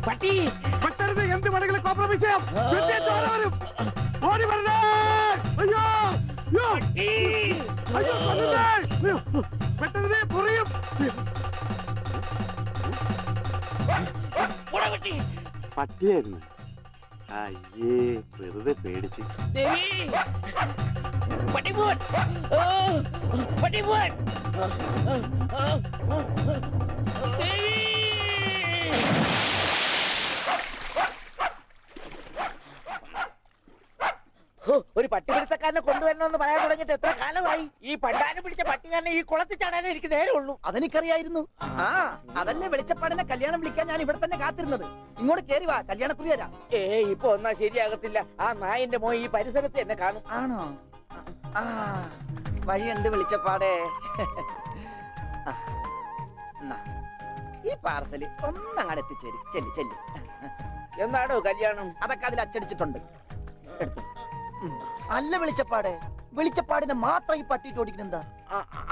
പട്ടി പെട്ടെന്ന് എന്ത് വേണമെങ്കിലും കോംപ്രമൈസ് ചെയ്യാം. ഓടി വരണേ. അയ്യോ അയ്യോ പെട്ടെന്ന് കുറയും. പട്ടിയായിരുന്നു. അയ്യേ വെറുതെ പേടിച്ച്. ഒരു പട്ടിപിടുത്തക്കാരനെ കൊണ്ടുവരണമെന്ന് പറയാൻ തുടങ്ങിയിട്ട് എത്ര കാലമായി? ഈ പണ്ടാരം പിടിച്ച പട്ടിക്കാരനെ ഈ കുളത്തിൽ ചാടാനേ എനിക്ക് നേരമുള്ളൂ. അതെനിക്കറിയായിരുന്നു. ആ അതല്ലേ വെളിച്ചപ്പാടിനെ കല്യാണം വിളിക്കാൻ ഞാൻ ഇവിടെ തന്നെ കാത്തിരുന്നത്. ഇങ്ങോട്ട് കേറി വാ, കല്യാണക്കുറി തരാം. ഇപ്പൊ ഒന്നാ ശരിയാകത്തില്ല. ആ നായന്റെ മോൻ ഈ പരിസരത്ത് എന്നെ കാണും. ആണോ? ആ വഴിയുണ്ട് വെളിച്ചപ്പാടേ. ഈ പാർസല് ഒന്നങ്ങാട് എത്തിച്ചേരി. ചെല്ലി ചെല്ലി. എന്താണോ കല്യാണം? അതൊക്കെ അതിൽ അച്ചടിച്ചിട്ടുണ്ട്. എടുത്തു. അല്ല വെളിച്ചപ്പാടെ, വെളിച്ചപ്പാടിനെ മാത്രം ഈ പട്ടിയിട്ട് ഓടിക്കുന്നെന്താ?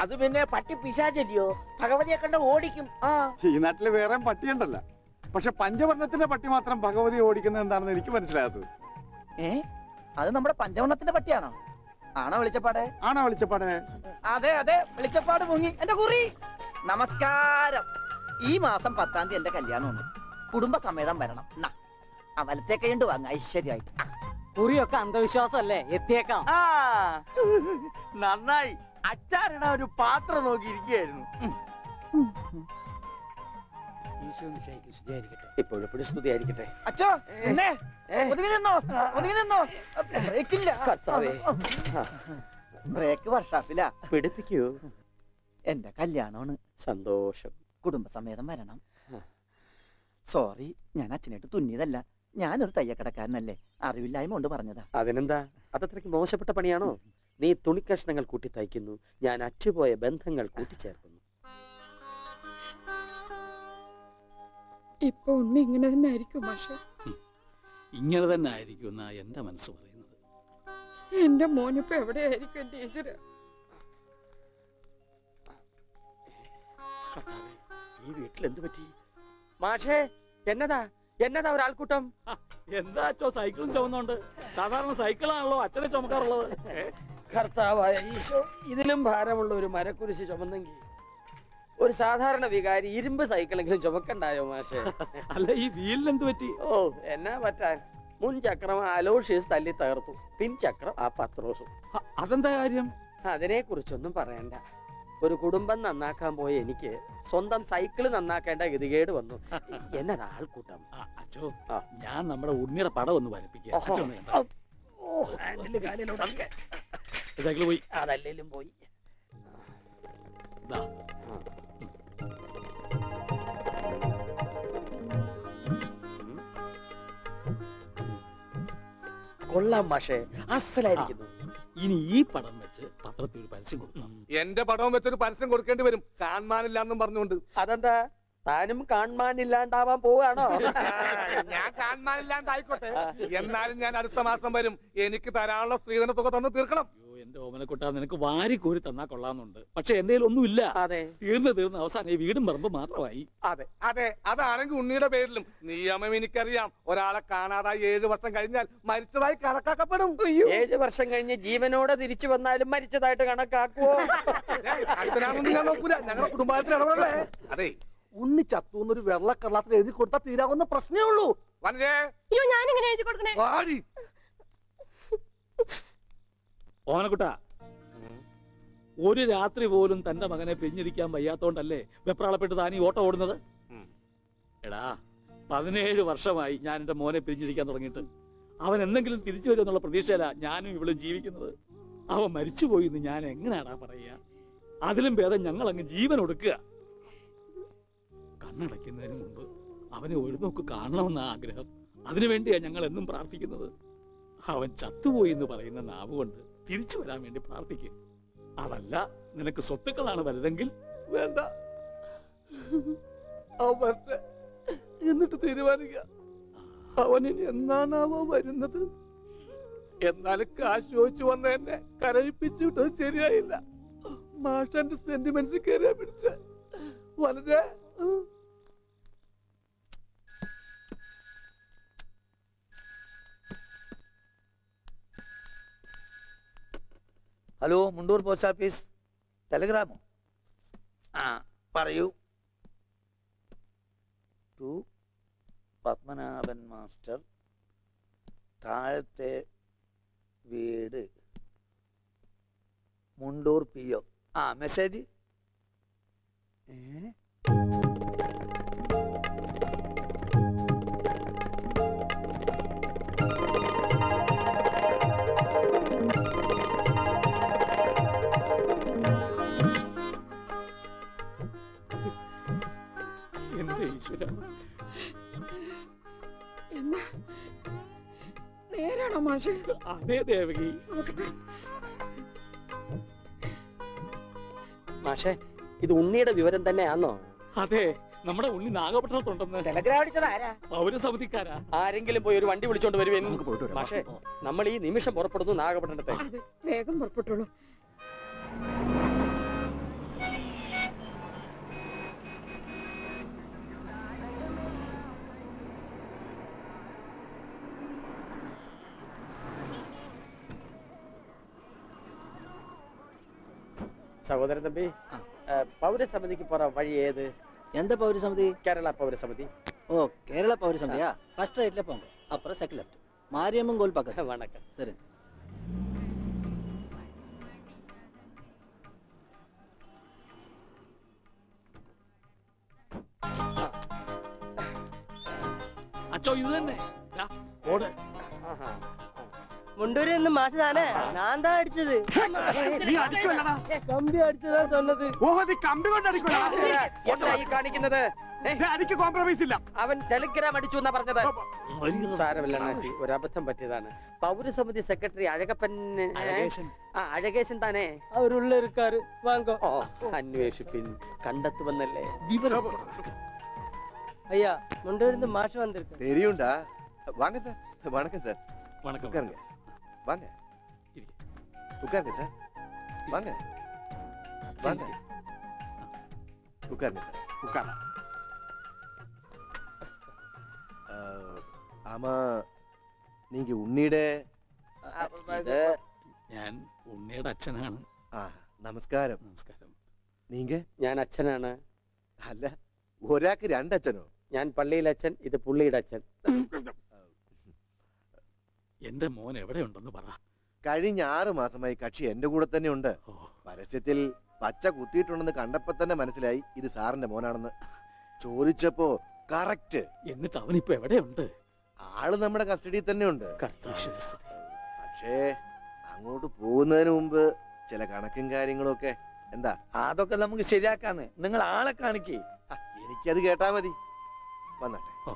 അത് പിന്നെ പട്ടി പിശാചല്ലിയോ? ഭഗവതിയെ കണ്ട ഓടിക്കും. ഈ നാട്ടില് വേറെ പട്ടിയുണ്ടല്ല. പക്ഷെ പഞ്ചവർണ്ണത്തിന്റെ പട്ടി മാത്രം ഭഗവതി ഓടിക്കുന്നത് എന്താണെന്ന് എനിക്ക് മനസ്സിലായത്. അത് നമ്മുടെ പഞ്ചവർണ്ണത്തിന്റെ പട്ടിയാണോ? ആണോ വെളിച്ചപ്പാടെ? ആണോ വെളിച്ചപ്പാടെ? അതെ അതെ, വെളിച്ചപ്പാട് മുങ്ങി. എന്റെ കുറി നമസ്കാരം. ഈ മാസം 10-ാം തീയതി എന്റെ കല്യാണമുണ്ട്. കുടുംബസമേതം വരണം. വലത്തെ കൈണ്ട് വാങ്ങ ഐശ്വര്യമായിട്ട്. കുറിയൊക്കെ അന്ധവിശ്വാസമല്ലേ? എത്തിയേക്കാം. നന്നായി. അച്ചാറിട ഒരു പാത്രം നോക്കിയിരിക്കുകയായിരുന്നു. ഇപ്പോഴെപ്പോഴും സ്തുതിയായിരിക്കട്ടെ. അച്ഛോ ഒതുങ്ങി നിന്നോ, ഒതുങ്ങി നിന്നോ. ബ്രേക്കില്ല. ബ്രേക്ക് വർഷാപ്പില്ല. പിടിപ്പിക്കൂ. എന്റെ കല്യാണമാണ്. സന്തോഷം. കുടുംബസമേതം വരണം. സോറി, ഞാൻ അച്ഛനായിട്ട് തുന്നിയതല്ല. ഞാനൊരു തയ്യക്കടക്കാരനല്ലേ, അറിവില്ലായ്മ കൊണ്ട് പറഞ്ഞതാ. അതിനെന്താ? അതത്രയ്ക്ക് മോശപ്പെട്ട പണിയാണോ? നീ തുണിക്കഷ്ണങ്ങൾ കൂട്ടി തയ്ക്കുന്നു, ഞാൻ അറ്റുപോയ ബന്ധങ്ങൾ കൂട്ടിച്ചേർക്കുന്നു. ഇപ്പൊ ഉണ്ണി ഇങ്ങനെ തന്നെ ആയിരിക്കും മാഷെ. ഇങ്ങനെ തന്നെ ആയിരിക്കും എന്നാ എന്റെ മനസ്സ് പറയുന്നത്. എന്റെ മോനിപ്പോ എവിടെയായിരിക്കും എന്റെ ഈശ്വര? ഈ വീട്ടിൽ എന്ത് പറ്റി? മാഷേ, എന്നതാ എന്നതാ ഒരാൾക്കൂട്ടം? എന്താ അച്ഛോ സൈക്കിളും ചുമന്നോണ്ട്? സാധാരണ സൈക്കിളാണല്ലോ അച്ഛനെ ചുമക്കാറുള്ളത്. കർത്താവായ ഈശോ, ഇതിലും ഭാരമുള്ള ഒരു മരക്കുരിശ് ചുമന്നെങ്കിൽ ഒരു സാധാരണ വികാരി ഇരുമ്പ് സൈക്കിളെങ്കിലും ചുമക്കണ്ടായോ മാഷേ? അല്ല, ഈ വീലിന് എന്ത് പറ്റി? ഓ, എന്നാ പറ്റാൻ? മുൻ ചക്രം അലോഷ്യസ് തല്ലി തകർത്തു, പിൻചക്രം ആ പത്രോസും. അതെന്താ കാര്യം? അതിനെ കുറിച്ചൊന്നും പറയണ്ട. ഒരു കുടുംബം നന്നാക്കാൻ പോയ എനിക്ക് സ്വന്തം സൈക്കിള് നന്നാക്കേണ്ട ഗതികേട് വന്നു. എന്നൊരാൾക്കൂട്ടം. അച്ഛോ, ഞാൻ നമ്മുടെ ഉണ്ണിയുടെ പടം ഒന്ന് വരപ്പിക്കുക. സൈക്കിള് പോയി. അതല്ലേലും പോയി. കൊള്ളാം മാഷേ, അസലായിരിക്കുന്നു. ഇനി ഈ പടം വെച്ച് പത്രത്തിൽ ഒരു പരസ്യം കൊടുക്കണം. എന്റെ പടവും വെച്ചൊരു പരസ്യം കൊടുക്കേണ്ടി വരും, കാണാനില്ലാന്നും പറഞ്ഞുകൊണ്ട്. അതെന്താ? താനും കാണാനില്ലാണ്ടാവാൻ പോവാണോ? ഞാൻ കാണാനില്ലാണ്ടായിക്കോട്ടെ, എന്നാലും ഞാൻ അടുത്ത മാസം വരും. എനിക്ക് തരാനുള്ള സ്ത്രീധന തുക തന്നു തീർക്കണം. എന്റെ ഓമനക്കുട്ട, നിനക്ക് വാരി കോരി തന്നാ കൊള്ളാന്നുണ്ട്. പക്ഷെ എന്റെ ഒന്നുമില്ല. അതെ, തീർന്ന് അവസാനം ഈ വീടും പറമ്പ് മാത്രമായി. അതെ അതെ, അതാണെങ്കിൽ ഉണ്ണിയുടെ പേരിലും നിയമം എനിക്കറിയാം. ഒരാളെ കാണാതായി 7 വർഷം കഴിഞ്ഞാൽ മരിച്ചതായി കണക്കാക്കപ്പെടും. 7 വർഷം കഴിഞ്ഞ് ജീവനോടെ തിരിച്ചു വന്നാലും മരിച്ചതായിട്ട് കണക്കാക്കുവോ? അടുത്തനാണെന്ന് ഞാൻ നോക്കൂല. ഞങ്ങളുടെ കുടുംബത്തിൽ ഇടപെടലേ. അതെ, ഉണ്ണി ചത്തുന്നൊരു വെള്ളക്കള്ളത്തിൽ എഴുതി കൊടുത്താൽ തീരാവുന്ന പ്രശ്നമേ ഉള്ളൂ. ഞാനിങ്ങനെ എഴുതി കൊടുക്കണേ. ഓമനക്കുട്ട, ഒരു രാത്രി പോലും തന്റെ മകനെ പിരിഞ്ഞിരിക്കാൻ വയ്യാത്തോണ്ടല്ലേ വെപ്രാളപ്പെട്ട് താനീ ഓട്ടം ഓടുന്നത്? എടാ, 17 വർഷമായി ഞാൻ എന്റെ മോനെ പിരിഞ്ഞിരിക്കാൻ തുടങ്ങിയിട്ട്. അവൻ എന്തെങ്കിലും തിരിച്ചു വരുമെന്നുള്ള പ്രതീക്ഷയില ഞാനും ഇവളും ജീവിക്കുന്നത്. അവൻ മരിച്ചുപോയി എന്ന് ഞാൻ എങ്ങനെയാടാ പറയുക? അതിലും ഭേദം ഞങ്ങൾ അങ്ങ് ജീവൻ ഒടുക്കുക. കണ്ണടയ്ക്കുന്നതിന് മുമ്പ് അവനെ ഒരു നോക്ക് കാണണമെന്ന ആഗ്രഹം. അതിനുവേണ്ടിയാ ഞങ്ങൾ എന്നും പ്രാർത്ഥിക്കുന്നത്. അവൻ ചത്തുപോയി എന്ന് പറയുന്ന നാവ് കൊണ്ട് തിരിച്ചു വരാൻ വേണ്ടി പ്രാർത്ഥിക്കും. അതല്ല നിനക്ക് സ്വത്തുക്കളാണ് വലുതെങ്കിൽ വേണ്ട, എന്നിട്ട് തീരുമാനിക്കുക. അവൻ ഇനി എന്നാണാവോ വരുന്നത്? എന്നാലും കാശ് ചോദിച്ചു വന്ന എന്നെ കരയിപ്പിച്ചു വിട്ടത് ശരിയായില്ല. മാഷന്റെ സെന്റിമെന്റ്സ് കയറിയാ പിടിച്ച വലുതേ. ഹലോ, മുണ്ടൂർ പോസ്റ്റ് ഓഫീസ്, ടെലഗ്രാമോ? ആ പറയൂ. ടു പത്മനാഭൻ മാസ്റ്റർ, താഴത്തെ വീട്, മുണ്ടൂർ PO. ആ മെസ്സേജ്. എന്റെ ഈശ്വര, എന്നാ നേരാണോ മാഷെ? അതേ ദേവകി. മാഷെ, ഇത് ഉണ്ണിയുടെ വിവരം തന്നെയാണോ? അതെ, നമ്മുടെ ഉണ്ണി നാഗപട്ടണത്തുണ്ടെന്ന്. ടെലഗ്രാം അടിച്ചത് ആരാ? പൗരസമിതിക്കാരാ. ആരെങ്കിലും പോയി ഒരു വണ്ടി വിളിച്ചോണ്ട് വരുവേൻ. മാഷെ, നമ്മൾ ഈ നിമിഷം പുറപ്പെടുന്നു നാഗപട്ടണത്തെ. അതെ, വേഗം പുറപ്പെട്ടോളൂ. സഹോദരൻ തമ്പി, പൗരസമിതിക്ക് പോറ വഴി ഏത്? எந்த பௌரசமிதி? കേരള പൗരസമിതി. ஓ, கேரளா பௌரசமிதியா? ஃபர்ஸ்ட் ரைட்ல போங்க, அப்புறம் செகண்ட் லெஃப்ட், மாரியம்மன் கோயில் பக்கத்துல. വണക്കം. சரி. അച്ചോ, ഇത് തന്നെ. ദാ, ഓട്. മുണ്ടൂരിൽ നിന്ന് മാഷ് താനേ? ഞാൻ താ അടിച്ചത്. കമ്പി അടിച്ചതാ சொன்னது. കമ്പി കൊണ്ട് എന്താ ഈ കാണിക്കുന്നത്? എനിക്ക് കോംപ്രമൈസ് ഇല്ല. അവൻ ടെലിഗ്രാം അടിച്ചു എന്നാ പറഞ്ഞത്. സാരമില്ല അണ്ണാച്ചി, ഒരു അബദ്ധം പറ്റിയതാണ്. പൗരസമിതി സെക്രട്ടറി അഴകപ്പൻ, അഴകേശൻ. അഴകേശൻ താനേ? അവരുള്ള இருக்காரு, വാങ്ങോ. ഓ, അന്വേഷിപ്പിൻ, കണ്ടെത്തുമെന്നല്ലേ. ஐயா, முண்டூரில் இருந்து மாஷ் வந்திருக்கு. தெரியும்டா. வாங்க சார். வணக்கம் சார். വണക്കം. உட்காருங்க. வாங்க. உட்காருங்க சார். வாங்க. வாங்க. உட்காருங்க சார். ഉക്കാരാ. ஆமா, நீங்க உன்னிയുടെ ഞാൻ ഉണ്ണിയുടെ അച്ഛനാണ്. നമസ്കാരം. നമസ്കാരം. നീങ്ക? ഞാൻ അച്ഛനാണ്. അല്ല, ഒരാൾക്ക് രണ്ടച്ഛനോ? ഞാൻ പള്ളിയിലെ അച്ഛൻ, ഇത് പുള്ളിയുടെ അച്ഛൻ. എന്റെ മോൻ എവിടെയുണ്ടെന്ന് പറ. കഴിഞ്ഞ 6 മാസമായി കക്ഷി എന്റെ കൂടെ തന്നെ ഉണ്ട്. ഓ, പരസ്യത്തിൽ പച്ച കുത്തിയിട്ടുണ്ടെന്ന് കണ്ടപ്പോ തന്നെ മനസ്സിലായി ഇത് സാറിന്റെ മോനാണെന്ന്. ചോദിച്ചപ്പോ കറക്റ്റ്. എന്നിട്ട് അവനിപ്പോ എവിടെയുണ്ട്? ആള് നമ്മുടെ കസ്റ്റഡിയിൽ തന്നെ ഉണ്ട്. കർത്താവേ. പക്ഷേ അങ്ങോട്ട് പോകുന്നതിന് മുമ്പ് ചില കണക്കും കാര്യങ്ങളും ഒക്കെ. എന്താ? അതൊക്കെ നമുക്ക് ശരിയാക്കാന്ന്. നിങ്ങൾ ആളെ കാണിക്കേ. എനിക്കത് കേട്ടാ മതി. വന്നാട്ടെ. ഓ.